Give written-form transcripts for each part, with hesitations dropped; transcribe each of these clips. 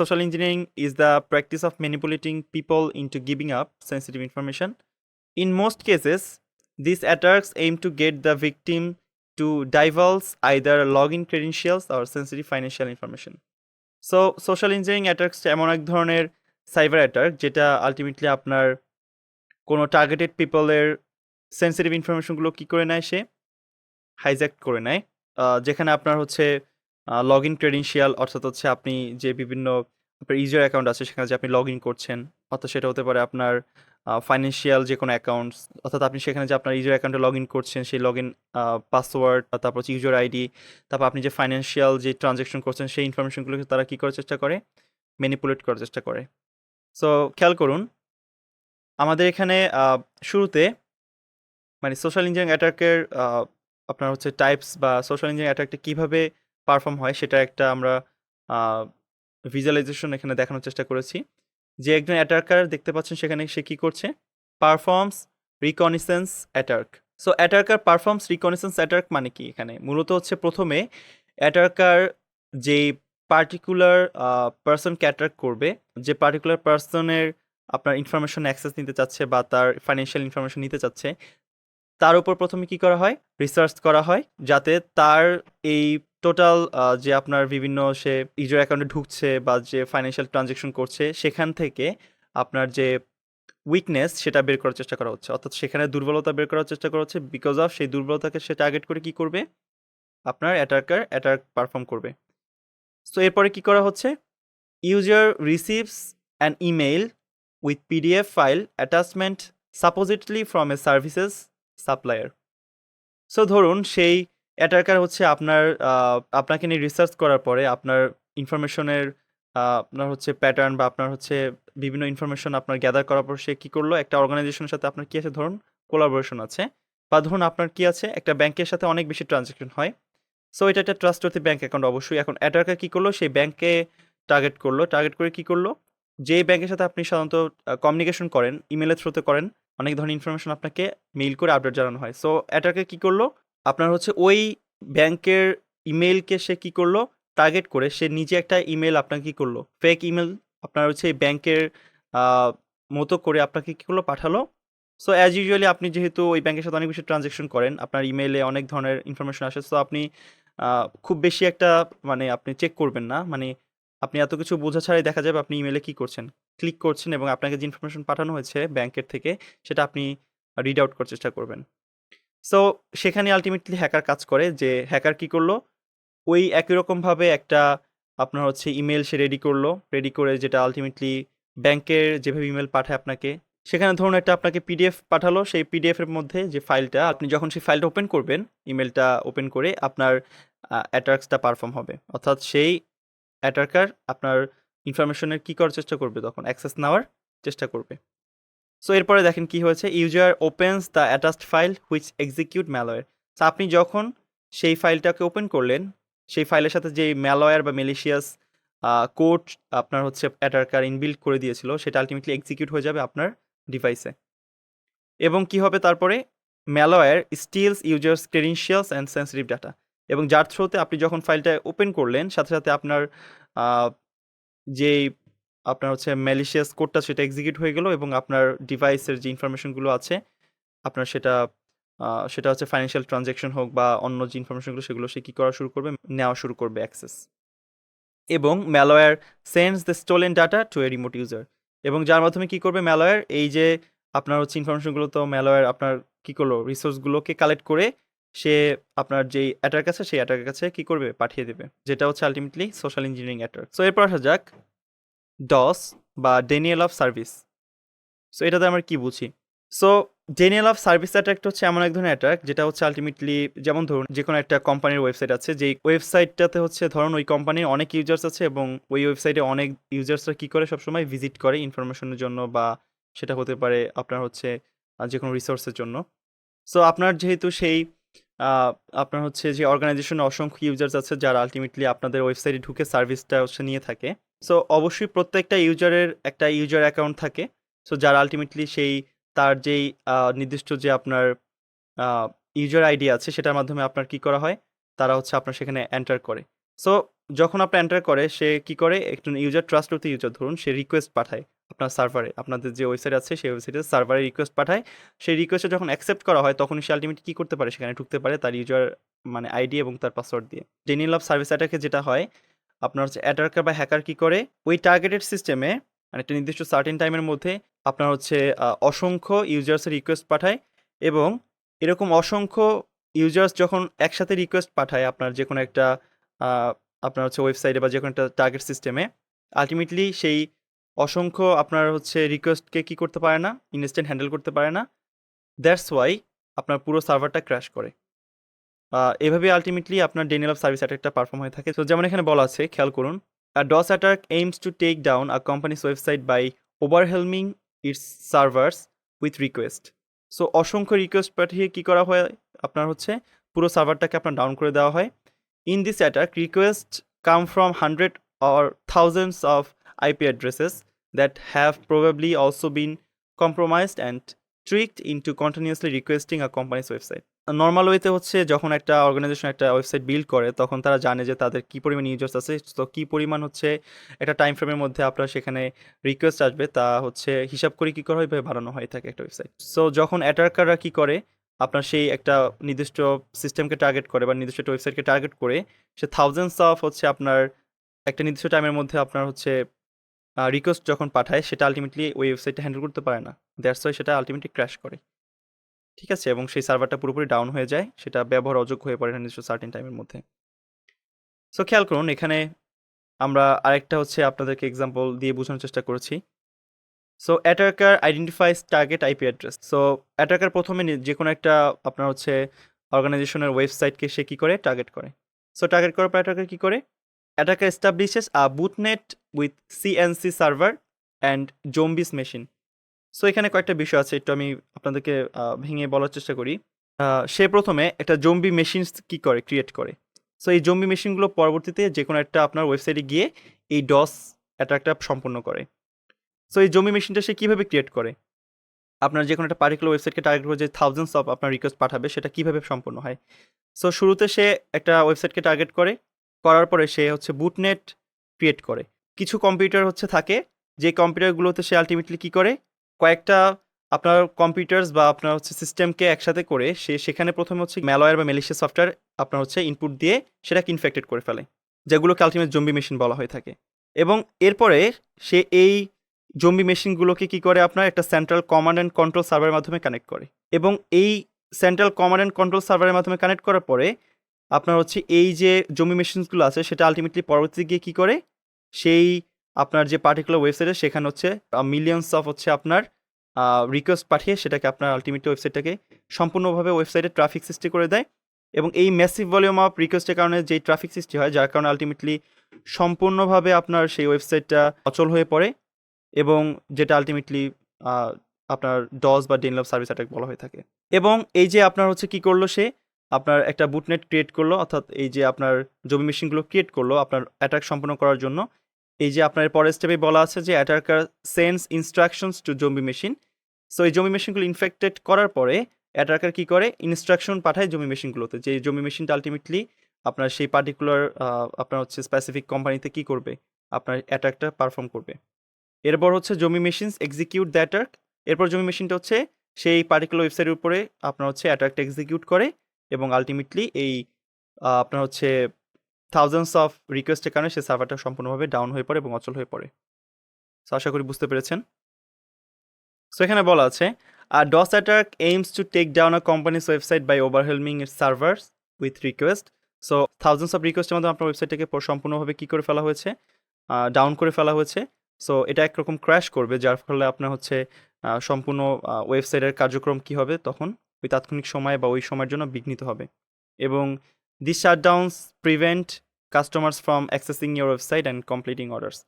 social engineering is the practice of manipulating people into giving up sensitive information. In most cases, these attacks aim to get the victim to divulge either login credentials or sensitive financial information. So social engineering অ্যাটাকসটা এমন এক ধরনের cyber attack যেটা ultimately আপনার কোনো targeted পিপলের sensitive ইনফরমেশনগুলো কী করে নেয়, সে হাইজ্যাক্ট করে নেয়। যেখানে আপনার হচ্ছে লগ ইন ক্রেডেনশিয়াল, অর্থাৎ হচ্ছে আপনি যে বিভিন্ন আপনার ইউজার অ্যাকাউন্ট আছে সেখানে যে আপনি লগ ইন করছেন, অর্থাৎ সেটা হতে পারে আপনার ফাইন্যান্সিয়াল যে কোনো অ্যাকাউন্টস, অর্থাৎ আপনি সেখানে যে আপনার ইউজার অ্যাকাউন্টে লগ ইন করছেন সেই লগ ইন পাসওয়ার্ড, তারপর হচ্ছে ইউজার আইডি, তারপর আপনি যে ফাইন্যান্সিয়াল যে ট্রানজ্যাকশন করছেন সেই ইনফরমেশনগুলোকে তারা কী করার চেষ্টা করে, ম্যানিপুলেট করার চেষ্টা করে। সো খেয়াল করুন, আমাদের এখানে শুরুতে মানে সোশ্যাল ইঞ্জিনিয়ারিং অ্যাটাকের আপনার হচ্ছে টাইপস বা সোশ্যাল ইঞ্জিনিয়ারিং অ্যাটাকটা কীভাবে পারফর্ম হয় সেটা একটা আমরা ভিজুয়ালাইজেশন এখানে দেখানোর চেষ্টা করেছি। যে একজন অ্যাটাকার দেখতে পাচ্ছেন সেখানে সে কী করছে, performs reconnaissance attack. So attacker performs reconnaissance attack মানে কি, এখানে মূলত হচ্ছে প্রথমে অ্যাটাকার যেই পার্টিকুলার পার্সনকে অ্যাটাক করবে, যে পার্টিকুলার পার্সনের আপনার ইনফরমেশন অ্যাক্সেস নিতে চাচ্ছে বা তার ফাইন্যান্সিয়াল ইনফরমেশন নিতে চাচ্ছে, তার উপর প্রথমে কি করা হয়, রিসার্চ করা হয়, যাতে তার এই টোটাল যে আপনার বিভিন্ন সে ইউজার অ্যাকাউন্টে ঢুকছে বা যে ফাইন্যান্সিয়াল ট্রানজ্যাকশন করছে সেখান থেকে আপনার যে উইকনেস সেটা বের করার চেষ্টা করা হচ্ছে, অর্থাৎ সেখানে দুর্বলতা বের করার চেষ্টা করা হচ্ছে। বিকজ অফ সেই দুর্বলতাকে সে টার্গেট করে কি করবে, আপনার অ্যাটাক পারফর্ম করবে। সো এরপরে কি করা হচ্ছে, user receives an email with PDF file attachment সাপোজিটলি from a services supplier. So ধরুন সেই অ্যাটাকার হচ্ছে আপনাকে নিয়ে রিসার্চ করার পরে আপনার ইনফরমেশনের আপনার হচ্ছে প্যাটার্ন বা আপনার হচ্ছে বিভিন্ন ইনফরমেশন আপনার গ্যাদার করার পর সে কী করলো, একটা অর্গানাইজেশনের সাথে আপনার কী আছে, ধরুন কোলাবোরেশন আছে, বা ধরুন আপনার কী আছে, একটা ব্যাংকের সাথে অনেক বেশি ট্রানজ্যাকশন হয়। সো এটা একটা ট্রাস্টওয়ার্থি ব্যাংক অ্যাকাউন্ট অবশ্যই। এখন অ্যাটাকার কী করলো, সেই ব্যাংকে টার্গেট করে কী করলো, যেই ব্যাংকের সাথে আপনি সাধারণত কমিউনিকেশন করেন ইমেলের থ্রুতে করেন, অনেক ধরনের ইনফরমেশন আপনাকে মেইল করে আপডেট জানানো হয়। সো অ্যাটাকার কী করলো, আপনার হচ্ছে ওই ব্যাংকের ইমেলকে সে কী করলো, টার্গেট করে সে নিজে একটা ইমেল আপনাকে কী করলো, ফেক ইমেল আপনার হচ্ছে এই ব্যাংকের মতো করে আপনাকে কী করলো, পাঠালো। সো অ্যাজ ইউজুয়ালি আপনি যেহেতু ওই ব্যাংকের সাথে অনেক বেশি ট্রানজ্যাকশন করেন, আপনার ইমেইলে অনেক ধরনের ইনফরমেশন আসে, সো আপনি খুব বেশি একটা মানে আপনি চেক করবেন না, মানে আপনি এত কিছু বোঝা ছাড়াই দেখা যাবে আপনি ইমেলে কী করছেন, ক্লিক করছেন এবং আপনাকে যে ইনফরমেশন পাঠানো হয়েছে ব্যাংকের থেকে সেটা আপনি রিড আউট করার চেষ্টা করবেন। সো সেখানে আলটিমেটলি হ্যাকার কাজ করে, যে হ্যাকার কী করলো, ওই একই রকমভাবে একটা আপনার হচ্ছে ইমেল সে রেডি করে যেটা আলটিমেটলি ব্যাংকের যেভাবে ইমেল পাঠায় আপনাকে, সেখানে ধরুন একটা আপনাকে পিডিএফ পাঠালো, সেই পিডিএফের মধ্যে যে ফাইলটা, আপনি যখন সেই ফাইলটা ওপেন করবেন, ইমেলটা ওপেন করে আপনার অ্যাটাকসটা পারফর্ম হবে, অর্থাৎ সেই অ্যাটাকার আপনার ইনফরমেশনের কী করার চেষ্টা করবে, তখন অ্যাক্সেস নেওয়ার চেষ্টা করবে। সো এরপরে দেখেন কি হয়েছে, user opens the attached file which execute malware. So আপনি যখন সেই ফাইলটাকে ওপেন করলেন, সেই ফাইলের সাথে যে ম্যালওয়্যার বা মেলিশিয়াস কোড আপনার হচ্ছে অ্যাটাকার ইনবিল্ড করে দিয়েছিল সেটা আলটিমেটলি এক্সিকিউট হয়ে যাবে আপনার ডিভাইসে। এবং কি হবে তারপরে, malware stills users credentials and sensitive data, এবং যার থ্রুতে আপনি যখন ফাইলটা ওপেন করলেন সাথে সাথে আপনার যেই আপনার হচ্ছে ম্যালিশিয়াস কোডটা সেটা এক্সিকিউট হয়ে গেল এবং আপনার ডিভাইসের যে ইনফরমেশনগুলো আছে আপনার সেটা হচ্ছে ফাইন্যান্সিয়াল ট্রানজ্যাকশন হোক বা অন্য যে ইনফরমেশনগুলো সেগুলো সে কী করা শুরু করবে, নেওয়া শুরু করবে অ্যাক্সেস। এবং malware sends the stolen data to a remote user, এবং যার মাধ্যমে কী করবে ম্যালওয়্যার, এই যে আপনার হচ্ছে ইনফরমেশনগুলো, তো ম্যালওয়্যার আপনার কী করলো, রিসোর্সগুলোকে কালেক্ট করে সে আপনার যেই অ্যাটাক আছে সেই অ্যাটাকের কাছে কী করবে, পাঠিয়ে দেবে, যেটা হচ্ছে ultimately social engineering attack. So এরপর আসা যাক ডস বা ডেনিয়েল অফ সার্ভিস। সো এটাতে আমরা কি বুঝি, সো ডেনিয়েল অফ সার্ভিস অ্যাটাকটা হচ্ছে এমন এক ধরনের অ্যাটাক যেটা হচ্ছে আলটিমেটলি, যেমন ধরুন যে কোনো একটা কোম্পানির ওয়েবসাইট আছে, যেই ওয়েবসাইটটাতে হচ্ছে ধরুন ওই কোম্পানির অনেক ইউজার্স আছে এবং ওই ওয়েবসাইটে অনেক ইউজার্সরা কী করে সবসময় ভিজিট করে ইনফরমেশনের জন্য, বা সেটা হতে পারে আপনার হচ্ছে যে কোনো রিসোর্সের জন্য। সো আপনার যেহেতু সেই আপনার হচ্ছে যে অর্গানাইজেশনে অসংখ্য ইউজার্স আছে যারা আলটিমেটলি আপনাদের ওয়েবসাইটে ঢুকে সার্ভিসটা হচ্ছে নিয়ে থাকে, সো অবশ্যই প্রত্যেকটা ইউজারের একটা ইউজার অ্যাকাউন্ট থাকে, সো যারা আলটিমেটলি সেই তার যেই নির্দিষ্ট যে আপনার ইউজার আইডি আছে সেটার মাধ্যমে আপনার কী করা হয়, তারা হচ্ছে আপনার সেখানে এন্টার করে। সো যখন আপনার এন্টার করে সে কি করে, একজন ইউজার ট্রাস্ট করতে ইউজার ধরুন সে রিকোয়েস্ট পাঠায় আপনার সার্ভারে, আপনাদের যে ওয়েবসাইট আছে সেই ওয়েবসাইটে সার্ভারে রিকোয়েস্ট পাঠায়। সেই রিকোয়েস্টে যখন অ্যাকসেপ্ট করা হয় তখন সে আলটিমেটলি কী করতে পারে, সেখানে ঢুকতে পারে তার ইউজার মানে আইডি এবং তার পাসওয়ার্ড দিয়ে। ডেনিয়েল অফ সার্ভিস অ্যাটাকে যেটা হয়, আপনার হচ্ছে অ্যাটাকার বা হ্যাকার কী করে, ওই টার্গেটেড সিস্টেমে মানে একটা নির্দিষ্ট সার্টেন টাইমের মধ্যে আপনার হচ্ছে অসংখ্য ইউজার্সের রিকোয়েস্ট পাঠায়, এবং এরকম অসংখ্য ইউজার্স যখন একসাথে রিকোয়েস্ট পাঠায় আপনার যে কোনো একটা আপনার হচ্ছে ওয়েবসাইটে বা যে কোনো একটা টার্গেট সিস্টেমে, আলটিমেটলি সেই অসংখ্য আপনার হচ্ছে রিকোয়েস্টকে কী করতে পারে না, ইনস্ট্যান্ট হ্যান্ডেল করতে পারে না। দ্যাটস ওয়াই আপনার পুরো সার্ভারটা ক্র্যাশ করে। এভাবে আলটিমেটলি আপনার ডেনিয়েল অফ সার্ভিস অ্যাটাকটা পারফর্ম হয়ে থাকে। তো যেমন এখানে বলা আছে, খেয়াল করুন, DOS attack aims to take down a company's website by overwhelming its servers with request. So অসংখ্য রিকোয়েস্ট পাঠিয়ে কী করা হয়, আপনার হচ্ছে পুরো সার্ভারটাকে আপনার ডাউন করে দেওয়া হয়। In this attack request come from 100 or thousands of IP addresses that have probably also been compromised and tricked into continuously requesting a company's website. Normal ওয়েতে হচ্ছে যখন একটা অর্গানাইজেশন একটা ওয়েবসাইট বিল্ড করে তখন তারা জানে যে তাদের কী পরিমাণ ইউজার্স আছে, তো কী পরিমাণ হচ্ছে একটা টাইম ফ্রেমের মধ্যে আপনার সেখানে রিকোয়েস্ট আসবে তা হচ্ছে হিসাব করে কী করা হয়, এভাবে বাড়ানো হয়ে থাকে একটা ওয়েবসাইট। সো যখন অ্যাটাকাররা কী করে, আপনার সেই একটা নির্দিষ্ট সিস্টেমকে টার্গেট করে বা নির্দিষ্ট একটা ওয়েবসাইটকে টার্গেট করে সে থাউজেন্ডস অফ হচ্ছে আপনার একটা নির্দিষ্ট টাইমের মধ্যে আপনার হচ্ছে রিকোয়েস্ট যখন পাঠায় সেটা আলটিমেটলি ওই ওয়েবসাইটটা হ্যান্ডেল করতে পারে না। দ্যাটস ওয়াই সেটা আলটিমেটলি ক্র্যাশ করে, ঠিক আছে, এবং সেই সার্ভারটা পুরোপুরি ডাউন হয়ে যায়, সেটা ব্যবহার অযোগ্য হয়ে পড়ে নির্দিষ্ট সার্টেন টাইমের মধ্যে। সো খেয়াল করুন, এখানে আমরা আরেকটা হচ্ছে আপনাদেরকে এক্সাম্পল দিয়ে বোঝানোর চেষ্টা করেছি। So attacker identifies target IP address. So attacker প্রথমে যে কোনো একটা আপনার হচ্ছে অর্গানাইজেশনের ওয়েবসাইটকে সে কী করে, টার্গেট করে। সো টার্গেট করার পর অ্যাটাকার কী করে, attacker establishes a botnet with CNC server and zombies machine. So এখানে কয়েকটা বিষয় আছে, একটু আমি আপনাদেরকে ভেঙে বলার চেষ্টা করি। সে প্রথমে একটা জম্বি মেশিন কী করে, ক্রিয়েট করে। সো এই জম্বি মেশিনগুলো পরবর্তীতে যে কোনো একটা আপনার ওয়েবসাইটে গিয়ে এই ডস অ্যাটাকটা সম্পন্ন করে। সো এই জম্বি মেশিনটা সে কীভাবে ক্রিয়েট করে, আপনার যে কোনো একটা পার্টিকুলার ওয়েবসাইটকে টার্গেট করে যে থাউজেন্ডস অফ আপনার রিকোয়েস্ট পাঠাবে সেটা কীভাবে সম্পন্ন হয়। সো শুরুতে সে একটা ওয়েবসাইটকে টার্গেট করে, করার পরে সে হচ্ছে বুটনেট ক্রিয়েট করে। কিছু কম্পিউটার হচ্ছে থাকে, যে কম্পিউটারগুলোতে সে আলটিমেটলি কী করে, কয়েকটা আপনার কম্পিউটার্স বা আপনার হচ্ছে সিস্টেমকে একসাথে করে সে সেখানে প্রথমে হচ্ছে ম্যালওয়্যার বা ম্যালিশিয়াস সফটওয়্যার আপনার হচ্ছে ইনপুট দিয়ে সেটাকে ইনফেক্টেড করে ফেলে, যেগুলোকে আলটিমেট জম্বি মেশিন বলা হয়ে থাকে। এবং এরপরে সে এই জম্বি মেশিনগুলোকে কী করে, আপনার একটা সেন্ট্রাল কমান্ড অ্যান্ড কন্ট্রোল সার্ভারের মাধ্যমে কানেক্ট করে, এবং এই সেন্ট্রাল কমান্ড অ্যান্ড কন্ট্রোল সার্ভারের মাধ্যমে কানেক্ট করার পরে আপনার হচ্ছে এই যে জম্বি মেশিনসগুলো আছে সেটা আলটিমেটলি পরবর্তীতে গিয়ে কী করে, সেই আপনার যে পার্টিকুলার ওয়েবসাইটে সেখানে হচ্ছে মিলিয়নস অফ হচ্ছে আপনার রিকোয়েস্ট পাঠিয়ে সেটাকে আপনার আলটিমেটলি ওয়েবসাইটটাকে সম্পূর্ণভাবে ওয়েবসাইটে ট্রাফিক সৃষ্টি করে দেয়। এবং এই ম্যাসিভ ভলিউম অফ রিকোয়েস্টের কারণে যেই ট্রাফিক সৃষ্টি হয়, যার কারণে আলটিমেটলি সম্পূর্ণভাবে আপনার সেই ওয়েবসাইটটা অচল হয়ে পড়ে, এবং যেটা আলটিমেটলি আপনার ডস বা ডেনিয়েল অফ সার্ভিস অ্যাটাক বলা হয়ে থাকে। এবং এই যে আপনার হচ্ছে কী করলো, সে আপনার একটা বুটনেট ক্রিয়েট করলো, অর্থাৎ এই যে আপনার জম্বি মেশিনগুলো ক্রিয়েট করলো আপনার অ্যাটাক সম্পন্ন করার জন্য। এই যে আপনার পরের স্টেপে বলা আছে যে attacker sends instructions to zombie machine. So এই জম্বি মেশিনগুলো ইনফেক্টেড করার পরে অ্যাটাকার কী করে, ইনস্ট্রাকশন পাঠায় জম্বি মেশিনগুলোতে, যে জম্বি মেশিনটা আলটিমেটলি আপনার সেই পার্টিকুলার আপনার হচ্ছে স্পেসিফিক কোম্পানিতে কী করবে, আপনার অ্যাটাকটা পারফর্ম করবে। এরপর হচ্ছে zombie machines execute the attack. এরপর জম্বি মেশিনটা হচ্ছে সেই পার্টিকুলার ওয়েবসাইটের উপরে আপনার হচ্ছে অ্যাটাকটা এক্সিকিউট করে, এবং আলটিমেটলি এই আপনার হচ্ছে থাউজেন্ডস অফ রিকোয়েস্টের কারণে সে সার্ভারটা সম্পূর্ণভাবে ডাউন হয়ে পড়ে এবং অচল হয়ে পড়ে। সো আশা করি বুঝতে পেরেছেন। সো এখানে বলা আছে, আর DoS attack aims to take down a company's website by overwhelming its servers with request. So thousands of রিকোয়েস্টের মাধ্যমে আপনার ওয়েবসাইটটাকে সম্পূর্ণভাবে কী করে ফেলা হয়েছে, ডাউন করে ফেলা হয়েছে। সো এটা একরকম ক্র্যাশ করবে, যার ফলে আপনার হচ্ছে সম্পূর্ণ ওয়েবসাইটের কার্যক্রম কী হবে, তখন ওই তাৎক্ষণিক সময় বা ওই সময়ের জন্য বিঘ্নিত হবে। এবং this shutdowns prevent customers from accessing your website and completing orders.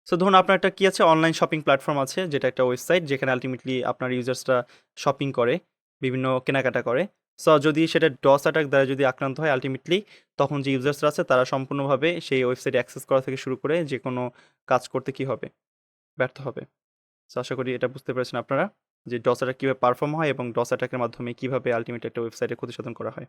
So ধরুন আপনার একটা কী আছে, অনলাইন শপিং প্ল্যাটফর্ম আছে, যেটা একটা ওয়েবসাইট যেখানে আলটিমেটলি আপনার ইউজার্সরা শপিং করে, বিভিন্ন কেনাকাটা করে। সো যদি সেটা ডস অ্যাটাক দ্বারা যদি আক্রান্ত হয়, আলটিমেটলি তখন যে ইউজার্সরা আছে তারা সম্পূর্ণভাবে সেই ওয়েবসাইটে অ্যাক্সেস করা থেকে শুরু করে যে কোনো কাজ করতে কী হবে, ব্যর্থ হবে। সো আশা করি এটা বুঝতে পেরেছেন আপনারা যে ডস অ্যাটাক কীভাবে পারফর্ম হয় এবং ডস অ্যাটাকের মাধ্যমে কীভাবে আলটিমেটলি একটা ওয়েবসাইটে ক্ষতিসাধন করা হয়।